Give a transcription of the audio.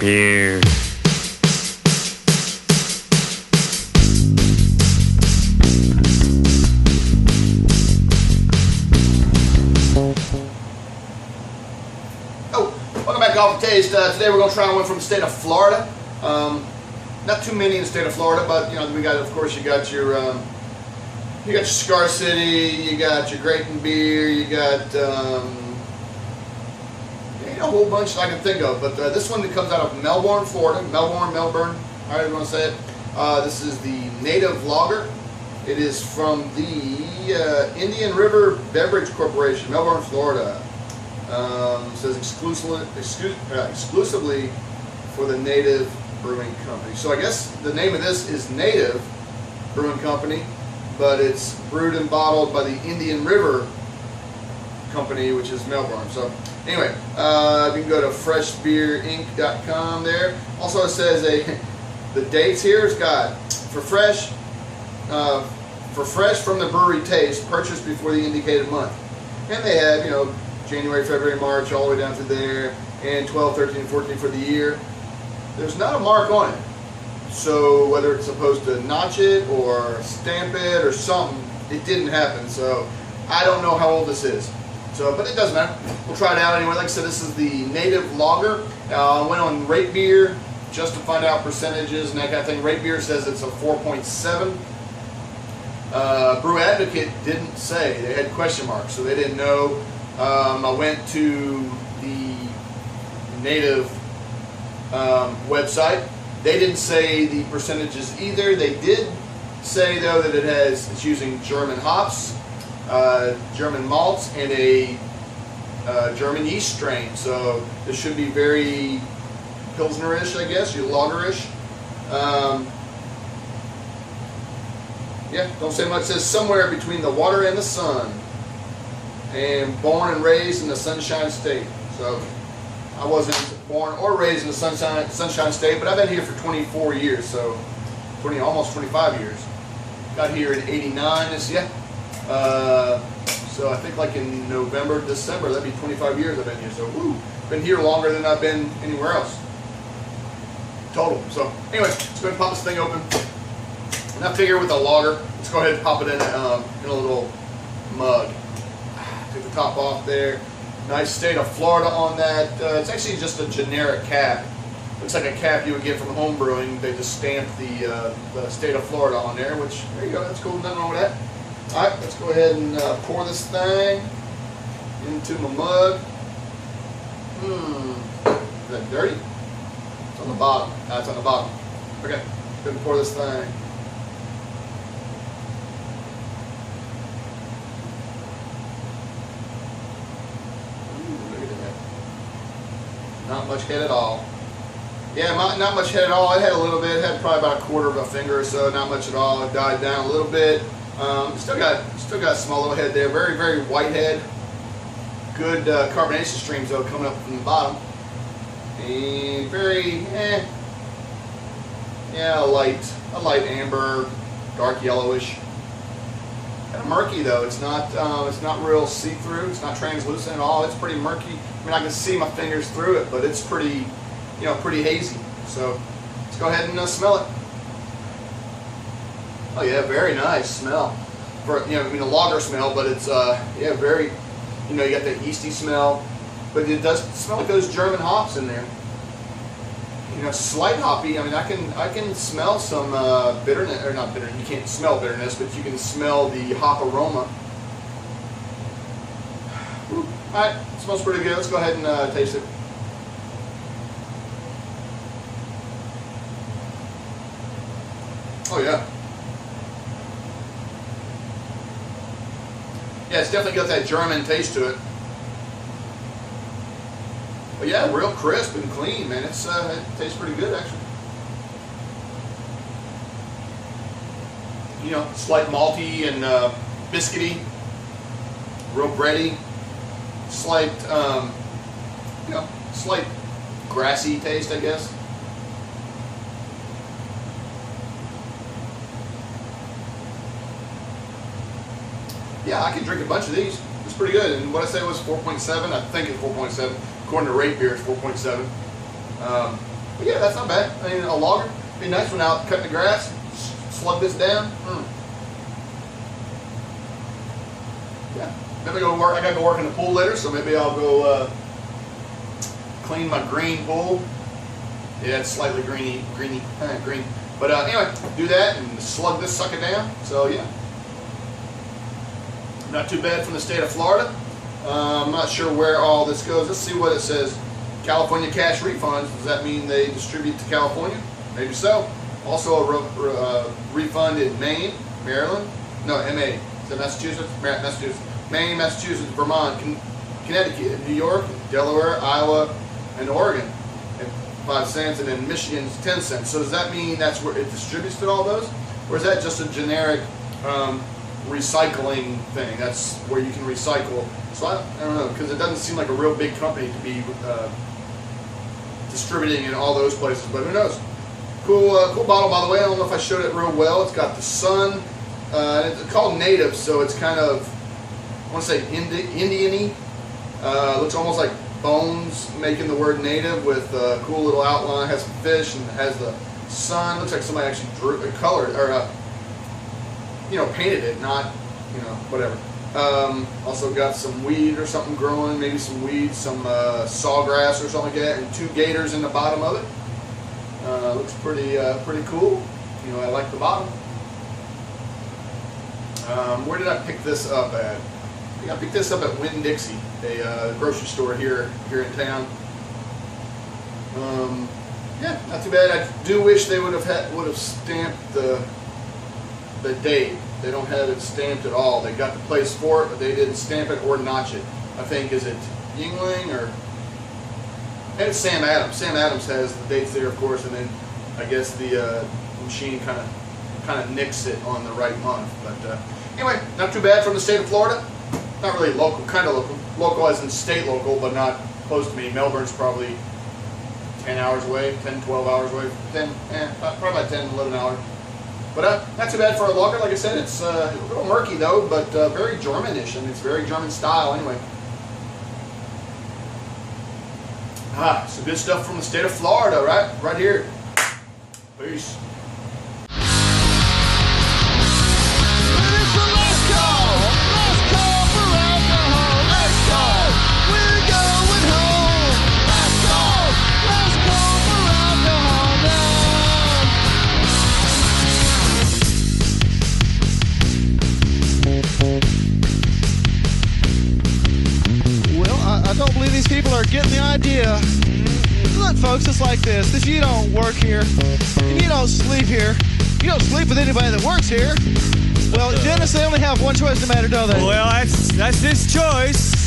beer. Welcome back to AllForTaste. Today we're going to try one from the state of Florida. Not too many in the state of Florida, but you know we got, of course, you got your Cigar City, you got your Grayton beer, you got a whole bunch I can think of. But this one that comes out of Melbourne, Florida, Melbourne, however you want to say it. This is the Native Lager. It is from the Indian River Beverage Corporation, Melbourne, Florida. It says exclusively for the Native Brewing Company. So I guess the name of this is Native Brewing Company, but it's brewed and bottled by the Indian River Company, which is Melbourne. So anyway, you can go to freshbeerinc.com there. Also it says the dates here. It's got for fresh from the brewery taste, purchased before the indicated month. And they have, you know, January, February, March, all the way down to there, and 12, 13, and 14 for the year. There's not a mark on it. So whether it's supposed to notch it or stamp it or something, it didn't happen. So I don't know how old this is. So, but it doesn't matter. We'll try it out anyway. Like I said, this is the Native Lager. I went on Rate Beer just to find out percentages and that kind of thing. Rate Beer says it's a 4.7. Brew Advocate didn't say. They had question marks, so they didn't know. I went to the Native website. They didn't say the percentages either. They did say though that it's using German hops, German malts, and a German yeast strain. So this should be very Pilsnerish, I guess, lagerish. Yeah, don't say much. It says somewhere between the water and the sun. And born and raised in the Sunshine State. So I wasn't born or raised in the Sunshine State, but I've been here for 24 years, so almost 25 years. Got here in '89 this year. So I think like in November, December, that'd be 25 years I've been here. So woo, been here longer than I've been anywhere else. Total. So anyway, let's go ahead and pop this thing open. And I figure with a lager, let's go ahead and pop it in a little mug. Take the top off there. Nice state of Florida on that. It's actually just a generic cap. Looks like a cap you would get from home brewing. They just stamped the state of Florida on there, which, there you go, that's cool, nothing wrong with that. Alright, let's go ahead and pour this thing into my mug. Is that dirty? It's on the bottom. It's on the bottom. Okay, go ahead and pour this thing. Not much head at all. Yeah, not much head at all. It had a little bit. It had probably about a quarter of a finger or so. Not much at all. It died down a little bit. Still got a small little head there. Very, very white head. Good carbonation streams though coming up from the bottom. And very, yeah, a light amber, dark yellowish. Kind of murky though. It's not real see-through. It's not translucent at all. It's pretty murky. I mean, I can see my fingers through it, but it's pretty, pretty hazy. So let's go ahead and smell it. Oh yeah, very nice smell. For I mean a lager smell, but it's yeah, very, you got that yeasty smell, but it does smell like those German hops in there. Slight hoppy. I mean, I can smell some bitterness, or not bitter. You can't smell bitterness, but you can smell the hop aroma. All right, it smells pretty good. Let's go ahead and taste it. Oh yeah. Yeah, it's definitely got that German taste to it. But yeah, real crisp and clean, man. It tastes pretty good, actually. Slight malty and biscuity, real bready. Slight, slight grassy taste, I guess. Yeah, I can drink a bunch of these. It's pretty good. And what I say was 4.7. I think it's 4.7. According to Rate Beer, it's 4.7. But yeah, that's not bad. I mean, a logger, be nice when out cutting the grass, slug this down. Yeah, maybe go to work. I gotta go work in the pool later, so maybe I'll go clean my green pool. Yeah, it's slightly green. But anyway, do that and slug this sucker down. So yeah, not too bad from the state of Florida. I'm not sure where all this goes. Let's see what it says. California cash refunds. Does that mean they distribute to California? Maybe so. Also a refund in Maine, Maryland. No, MA. So Massachusetts, Maine, Massachusetts, Vermont, Connecticut, New York, Delaware, Iowa, and Oregon. 5 cents, and then Michigan's 10 cents. So does that mean that's where it distributes to all those? Or is that just a generic recycling thing? That's where you can recycle. So I don't know, because it doesn't seem like a real big company to be distributing in all those places, but who knows? Cool bottle, by the way. I don't know if I showed it real well. It's got the sun. It's called Native, so it's kind of, I want to say Indian-y. Looks almost like bones making the word native with a cool little outline. It has some fish and it has the sun. Looks like somebody actually drew a color or painted it, not whatever. Also got some weed or something growing, maybe some weeds, some sawgrass or something like that, and 2 gators in the bottom of it. Looks pretty cool. I like the bottom. Where did I pick this up at? I picked this up at Winn-Dixie, a grocery store here in town. Yeah, not too bad. I do wish they would have stamped the date. They don't have it stamped at all. They got the place for it, but they didn't stamp it or notch it. I think, is it Yingling or? And it's Sam Adams. Sam Adams has the dates there, of course, and then I guess the machine kind of nicks it on the right month. But anyway, not too bad from the state of Florida. Not really local, kind of local. Local as in state local, but not close to me. Melbourne's probably 10 hours away, 10, 12 hours away. Probably about 10, 11 hours. But not too bad for a logger. Like I said, it's a little murky though, but very Germanish, and it's very German style anyway. Some good stuff from the state of Florida, right here. Peace. I don't believe these people are getting the idea. Look, folks, it's like this. If you don't work here, and you don't sleep here, you don't sleep with anybody that works here, well, Dennis, they only have one choice no matter, don't they? Well, that's his choice.